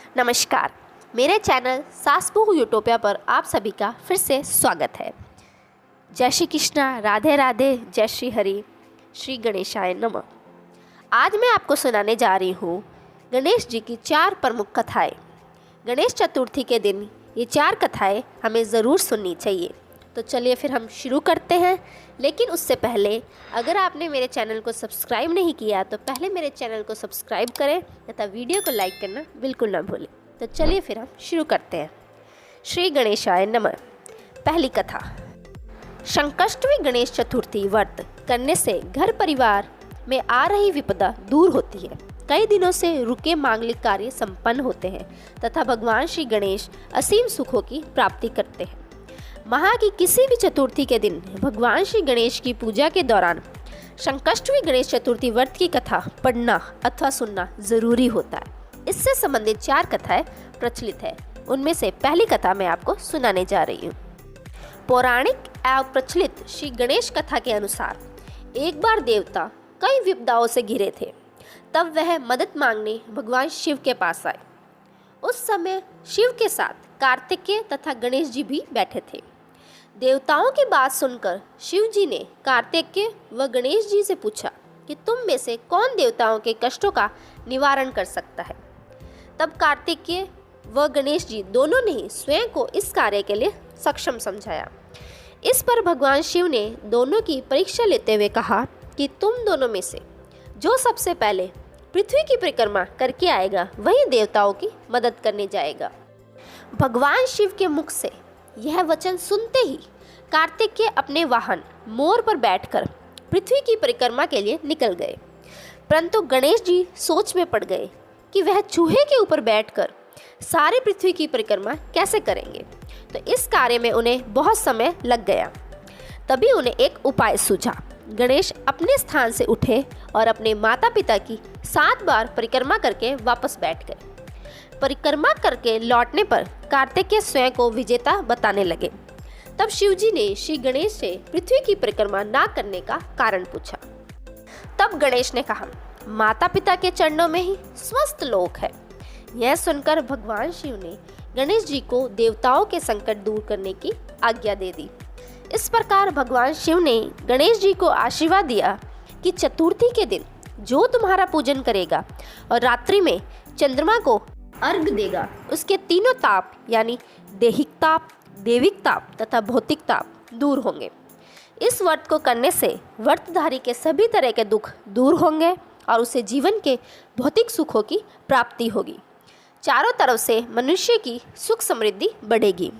नमस्कार, मेरे channel सासबू utopia पर आप सभी का फिर से स्वागत है। जय श्री कृष्णा, राधे राधे, जय श्री हरि, श्री गणेशाय नमः। आज मैं आपको सुनाने जा रही हूँ गणेश जी की 4 प्रमुख कथाएं। गणेश चतुर्थी के दिन ये 4 कथाएं हमें ज़रूर सुननी चाहिए। तो चलिए फिर हम शुरू करते हैं। लेकिन उससे पहले अगर आपने मेरे चैनल को सब्सक्राइब नहीं किया तो पहले मेरे चैनल को सब्सक्राइब करें तथा वीडियो को लाइक करना बिल्कुल ना भूलें। तो चलिए फिर हम शुरू करते हैं। श्री गणेशाय नमः। पहली कथा। संकष्टमी गणेश चतुर्थी व्रत करने से घर परिवार में आ रही विपदा दूर होती है। कई दिनों से रुके मांगलिक कार्य संपन्न होते हैं तथा भगवान श्री गणेश असीम सुखों की प्राप्ति करते हैं। माह की किसी भी चतुर्थी के दिन भगवान श्री गणेश की पूजा के दौरान संकष्टमी गणेश चतुर्थी व्रत की कथा पढ़ना अथवा सुनना जरूरी होता है। इससे संबंधित 4 कथाएं प्रचलित है। उनमें से पहली कथा मैं आपको सुनाने जा रही हूँ। पौराणिक एवं प्रचलित श्री गणेश कथा के अनुसार एक बार देवता कई विपदाओं से घिरे थे। तब वह मदद मांगने भगवान शिव के पास आए। उस समय शिव के साथ कार्तिकेय तथा गणेश जी भी बैठे थे। देवताओं की बात सुनकर शिव जी ने कार्तिकेय व गणेश जी से पूछा कि तुम में से कौन देवताओं के कष्टों का निवारण कर सकता है। तब कार्तिकेय व गणेश जी दोनों ने ही स्वयं को इस कार्य के लिए सक्षम समझाया। इस पर भगवान शिव ने दोनों की परीक्षा लेते हुए कहा कि तुम दोनों में से जो सबसे पहले पृथ्वी की परिक्रमा करके आएगा वही देवताओं की मदद करने जाएगा। भगवान शिव के मुख से यह वचन सुनते ही कार्तिकेय अपने वाहन मोर पर बैठकर पृथ्वी की परिक्रमा के लिए निकल गए। परंतु गणेश जी सोच में पड़ गए कि वह चूहे के ऊपर बैठकर सारी पृथ्वी की परिक्रमा कैसे करेंगे। तो इस कार्य में उन्हें बहुत समय लग गया। तभी उन्हें एक उपाय सूझा। गणेश अपने स्थान से उठे और अपने माता पिता की 7 बार परिक्रमा करके वापस बैठ गए। परिक्रमा करके लौटने पर कार्तिकेय स्वयं को विजेता बताने लगे। तब शिवजी ने श्री गणेश से पृथ्वी की परिक्रमा ना करने का कारण पूछा। तब गणेश ने कहा, माता पिता के चरणों में ही स्वस्थ लोक है। यह सुनकर भगवान शिव ने गणेश जी को देवताओं के संकट दूर करने की आज्ञा दे दी। इस प्रकार भगवान शिव ने गणेश जी को आशीर्वाद दिया कि चतुर्थी के दिन जो तुम्हारा पूजन करेगा और रात्रि में चंद्रमा को अर्घ देगा उसके तीनों ताप यानी दैहिक ताप, देविक ताप तथा भौतिक ताप दूर होंगे। इस व्रत को करने से व्रतधारी के सभी तरह के दुख दूर होंगे और उसे जीवन के भौतिक सुखों की प्राप्ति होगी। चारों तरफ से मनुष्य की सुख समृद्धि बढ़ेगी।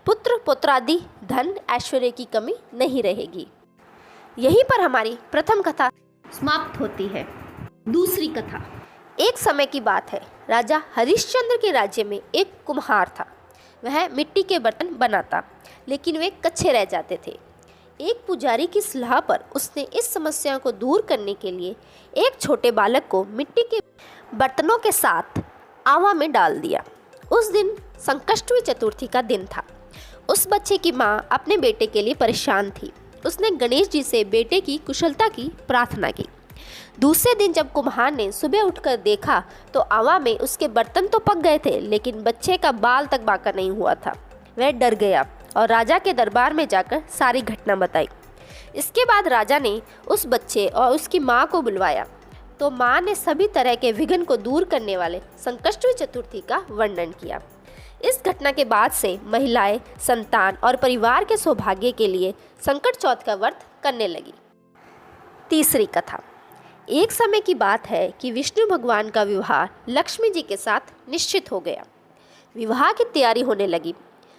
पुत्र पुत्रादि धन ऐश्वर्य की कमी नहीं रहेगी। यहीं पर हमारी प्रथम कथा समाप्त होती है। दूसरी कथा। एक समय की बात है, राजा हरिश्चंद्र के राज्य में एक कुम्हार था। वह मिट्टी के बर्तन बनाता, लेकिन वे कच्चे रह जाते थे। एक पुजारी की सलाह पर उसने इस समस्या को दूर करने के लिए एक छोटे बालक को मिट्टी के बर्तनों के साथ आवा में डाल दिया। उस दिन संकष्टमी चतुर्थी का दिन था। उस बच्चे की माँ अपने बेटे के लिए परेशान थी। उसने गणेश जी से बेटे की कुशलता की प्रार्थना की। दूसरे दिन जब कुम्हार ने सुबह उठकर देखा तो आवा में उसके बर्तन तो पक गए थे, लेकिन बच्चे का बाल तक बाका नहीं हुआ था। वह डर गया और राजा के दरबार में जाकर सारी घटना बताई। इसके बाद राजा ने उस बच्चे और उसकी माँ को बुलवाया तो माँ ने सभी तरह के विघ्न को दूर करने वाले संकष्टमी चतुर्थी का वर्णन किया। इस घटना के बाद से महिलाएं संतान और परिवार के सौभाग्य के लिए संकट चौथ का व्रत करने लगी। तीसरी कथा। एक समय की बात है कि विष्णु भगवान का विवाह लक्ष्मी जी के साथ निश्चित हो गया। विवाह की तैयारी होने लगी।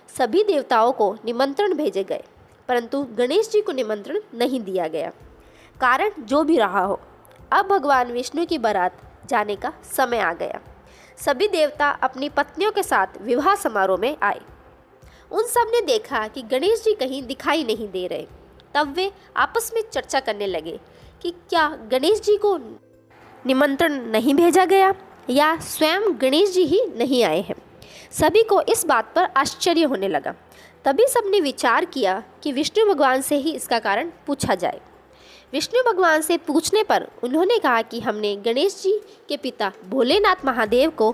सभी देवताओं को निमंत्रण भेजे गए, परंतु गणेश जी को निमंत्रण नहीं दिया गया। कारण जो भी रहा हो, अब भगवान विष्णु की बारात जाने का समय आ गया। सभी देवता अपनी पत्नियों के साथ विवाह समारोह में आए। उन सब ने देखा कि गणेश जी कहीं दिखाई नहीं दे रहे। तब वे आपस में चर्चा करने लगे कि क्या गणेश जी को निमंत्रण नहीं भेजा गया या स्वयं गणेश जी ही नहीं आए हैं। सभी को इस बात पर आश्चर्य होने लगा। तभी सबने विचार किया कि विष्णु भगवान से ही इसका कारण पूछा जाए। विष्णु भगवान से पूछने पर उन्होंने कहा कि हमने गणेश जी के पिता भोलेनाथ महादेव को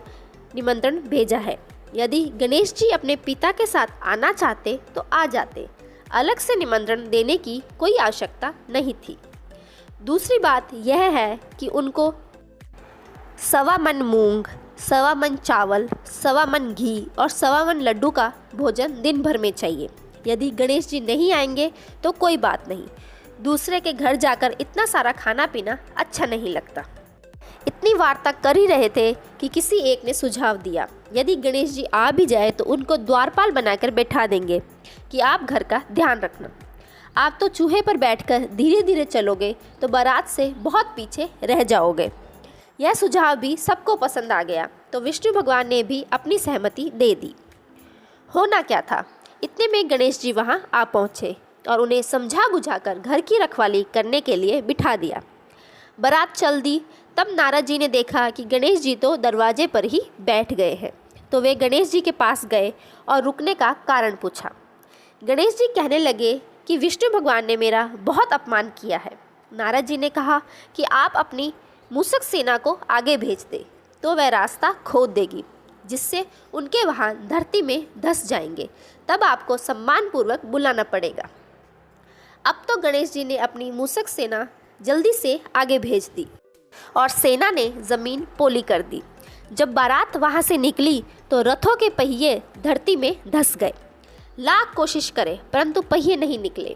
निमंत्रण भेजा है। यदि गणेश जी अपने पिता के साथ आना चाहते तो आ जाते, अलग से निमंत्रण देने की कोई आवश्यकता नहीं थी। दूसरी बात यह है कि उनको 1.25 मन मूंग, 1.25 मन चावल, 1.25 मन घी और 1.25 मन लड्डू का भोजन दिन भर में चाहिए। यदि गणेश जी नहीं आएंगे तो कोई बात नहीं, दूसरे के घर जाकर इतना सारा खाना पीना अच्छा नहीं लगता। इतनी वार्ता कर ही रहे थे कि किसी एक ने सुझाव दिया, यदि गणेश जी आ भी जाए तो उनको द्वारपाल बनाकर बैठा देंगे कि आप घर का ध्यान रखना। आप तो चूहे पर बैठकर धीरे धीरे चलोगे तो बारात से बहुत पीछे रह जाओगे। यह सुझाव भी सबको पसंद आ गया तो विष्णु भगवान ने भी अपनी सहमति दे दी। होना क्या था, इतने में गणेश जी वहाँ आ पहुँचे और उन्हें समझा बुझाकर घर की रखवाली करने के लिए बिठा दिया। बारात चल दी। तब नारद जी ने देखा कि गणेश जी तो दरवाजे पर ही बैठ गए हैं, तो वे गणेश जी के पास गए और रुकने का कारण पूछा। गणेश जी कहने लगे कि विष्णु भगवान ने मेरा बहुत अपमान किया है। नारद जी ने कहा कि आप अपनी मूषक सेना को आगे भेज दे तो वह रास्ता खोद देगी, जिससे उनके वहाँ धरती में धंस जाएंगे, तब आपको सम्मानपूर्वक बुलाना पड़ेगा। अब तो गणेश जी ने अपनी मूषक सेना जल्दी से आगे भेज दी और सेना ने ज़मीन पोली कर दी। जब बारात वहाँ से निकली तो रथों के पहिए धरती में धंस गए। लाख कोशिश करे परंतु पहिए नहीं निकले।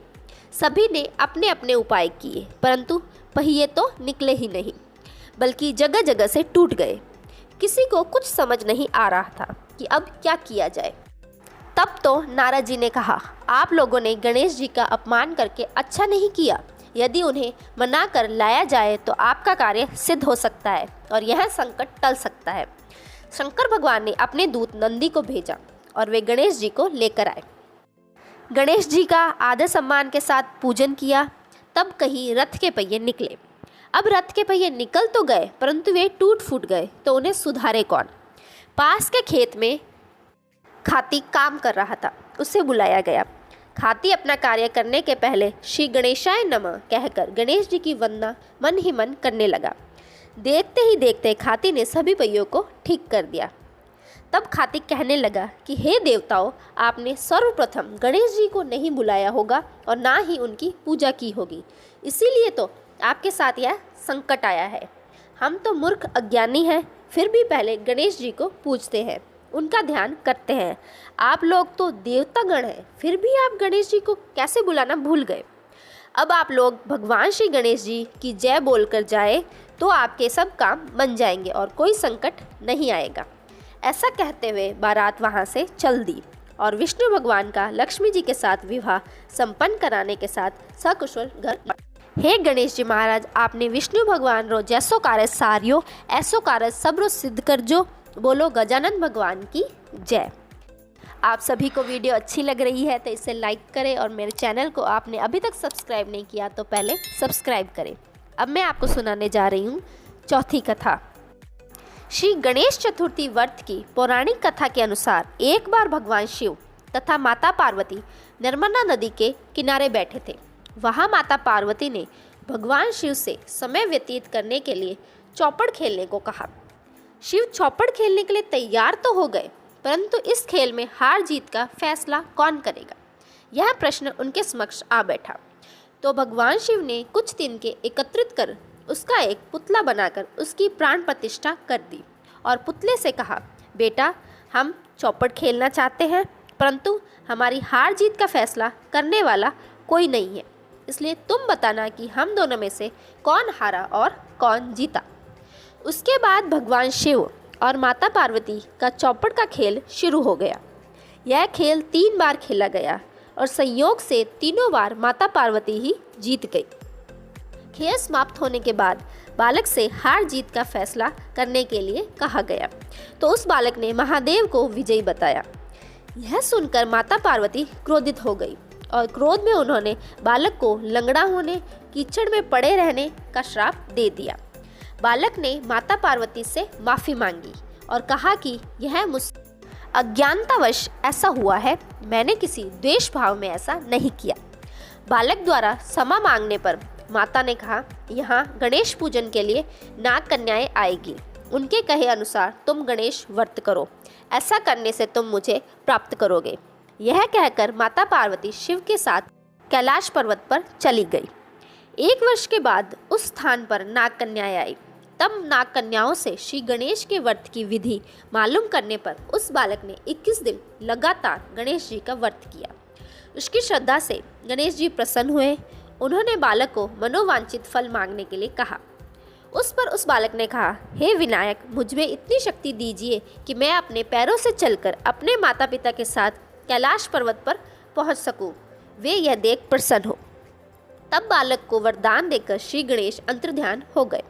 सभी ने अपने अपने उपाय किए परंतु पहिए तो निकले ही नहीं, बल्कि जगह जगह से टूट गए। किसी को कुछ समझ नहीं आ रहा था कि अब क्या किया जाए। तब तो नारद जी ने कहा, आप लोगों ने गणेश जी का अपमान करके अच्छा नहीं किया। यदि उन्हें मना कर लाया जाए तो आपका कार्य सिद्ध हो सकता है और यह संकट टल सकता है। शंकर भगवान ने अपने दूत नंदी को भेजा और वे गणेश जी को लेकर आए। गणेश जी का आदर सम्मान के साथ पूजन किया। तब कहीं रथ के पहिए निकले। अब रथ के पहिए निकल तो गए परंतु वे टूट फूट गए, तो उन्हें सुधारे कौन। पास के खेत में खाती काम कर रहा था, उसे बुलाया गया। खाती अपना कार्य करने के पहले श्री गणेशाय नमः कहकर गणेश जी की वंदना मन ही मन करने लगा। देखते ही देखते खाती ने सभी पहियों को ठीक कर दिया। तब खाती कहने लगा कि हे देवताओं, आपने सर्वप्रथम गणेश जी को नहीं बुलाया होगा और ना ही उनकी पूजा की होगी, इसीलिए तो आपके साथ यह संकट आया है। हम तो मूर्ख अज्ञानी हैं, फिर भी पहले गणेश जी को पूजते हैं, उनका ध्यान करते हैं। आप लोग तो देवतागण हैं, फिर भी आप गणेश जी को कैसे बुलाना भूल गए। अब आप लोग भगवान श्री गणेश जी की जय बोलकर जाए तो आपके सब काम बन जाएंगे और कोई संकट नहीं आएगा। ऐसा कहते हुए बारात वहाँ से चल दी और विष्णु भगवान का लक्ष्मी जी के साथ विवाह संपन्न कराने के साथ सकुशल घर। हे गणेश जी महाराज, आपने विष्णु भगवान रो जैसो कार्य सारियो, ऐसो कार्य सबरो सिद्ध कर जो। बोलो गजानन भगवान की जय। आप सभी को वीडियो अच्छी लग रही है तो इसे लाइक करें और मेरे चैनल को आपने अभी तक सब्सक्राइब नहीं किया तो पहले सब्सक्राइब करें। अब मैं आपको सुनाने जा रही हूँ चौथी कथा। श्री गणेश चतुर्थी व्रत की पौराणिक कथा के अनुसार एक बार भगवान शिव तथा माता पार्वती नर्मदा नदी के किनारे बैठे थे। वहाँ माता पार्वती ने भगवान शिव से समय व्यतीत करने के लिए चौपड़ खेलने को कहा। शिव चौपड़ खेलने के लिए तैयार तो हो गए, परंतु इस खेल में हार जीत का फैसला कौन करेगा, यह प्रश्न उनके समक्ष आ बैठा। तो भगवान शिव ने कुछ दिन के एकत्रित कर उसका एक पुतला बनाकर उसकी प्राण प्रतिष्ठा कर दी और पुतले से कहा, बेटा हम चौपड़ खेलना चाहते हैं, परंतु हमारी हार जीत का फैसला करने वाला कोई नहीं है, इसलिए तुम बताना कि हम दोनों में से कौन हारा और कौन जीता। उसके बाद भगवान शिव और माता पार्वती का चौपड़ का खेल शुरू हो गया। यह खेल 3 बार खेला गया और संयोग से तीनों बार माता पार्वती ही जीत गई। खेल समाप्त होने के बाद बालक से हार जीत का फैसला करने के लिए कहा गया, तो उस बालक ने महादेव को विजयी बताया। यह सुनकर माता पार्वती क्रोधित हो गई और क्रोध में उन्होंने बालक को लंगड़ा होने, कीचड़ में पड़े रहने का श्राप दे दिया। बालक ने माता पार्वती से माफ़ी मांगी और कहा कि यह मुझसे अज्ञानतावश ऐसा हुआ है, मैंने किसी द्वेष भाव में ऐसा नहीं किया। बालक द्वारा क्षमा मांगने पर माता ने कहा, यहाँ गणेश पूजन के लिए नाग कन्याएं आएगी, उनके कहे अनुसार तुम गणेश व्रत करो, ऐसा करने से तुम मुझे प्राप्त करोगे। यह कहकर माता पार्वती शिव के साथ कैलाश पर्वत पर चली गई। 1 वर्ष के बाद उस स्थान पर नाग कन्याएं आई। तब नाग कन्याओं से श्री गणेश के व्रत की विधि मालूम करने पर उस बालक ने 21 दिन लगातार गणेश जी का व्रत किया। उसकी श्रद्धा से गणेश जी प्रसन्न हुए। उन्होंने बालक को मनोवांछित फल मांगने के लिए कहा। उस पर उस बालक ने कहा, हे विनायक, मुझ में इतनी शक्ति दीजिए कि मैं अपने पैरों से चलकर अपने माता पिता के साथ कैलाश पर्वत पर पहुंच सकूं। वे यह देख प्रसन्न हो। तब बालक को वरदान देकर श्री गणेश अंतर्ध्यान हो गए।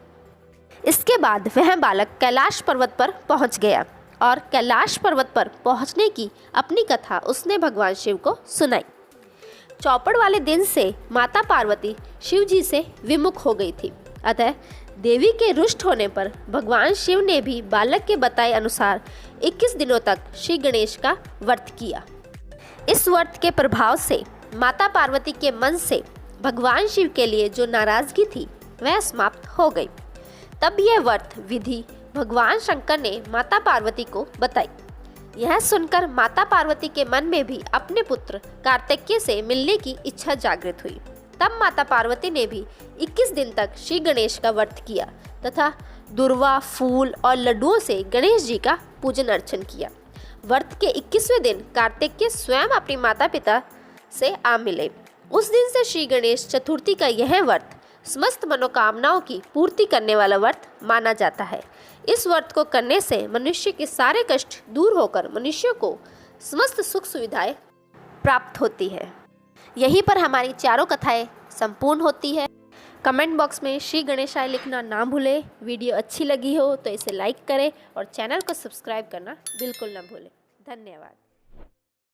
इसके बाद वह बालक कैलाश पर्वत पर पहुंच गया और कैलाश पर्वत पर पहुंचने की अपनी कथा उसने भगवान शिव को सुनाई। चौपड़ वाले दिन से माता पार्वती शिव जी से विमुख हो गई थी। अतः देवी के रुष्ट होने पर भगवान शिव ने भी बालक के बताए अनुसार 21 दिनों तक श्री गणेश का व्रत किया। इस व्रत के प्रभाव से माता पार्वती के मन से भगवान शिव के लिए जो नाराजगी थी वह समाप्त हो गई। तब यह व्रत विधि भगवान शंकर ने माता पार्वती को बताई। यह सुनकर माता पार्वती के मन में भी अपने पुत्र कार्तिकेय से मिलने की इच्छा जागृत हुई। तब माता पार्वती ने भी 21 दिन तक श्री गणेश का व्रत किया तथा दुर्वा, फूल और लड्डुओं से गणेश जी का पूजन अर्चन किया। व्रत के 21वें दिन कार्तिकेय स्वयं अपने माता पिता से आ मिले। उस दिन से श्री गणेश चतुर्थी का यह व्रत समस्त मनोकामनाओं की पूर्ति करने वाला व्रत माना जाता है। इस व्रत को करने से मनुष्य के सारे कष्ट दूर होकर मनुष्य को समस्त सुख सुविधाएं प्राप्त होती है। यहीं पर हमारी चारों कथाएं संपूर्ण होती है। कमेंट बॉक्स में श्री गणेशाय लिखना ना भूलें। वीडियो अच्छी लगी हो तो इसे लाइक करें और चैनल को सब्सक्राइब करना बिल्कुल ना भूलें। धन्यवाद।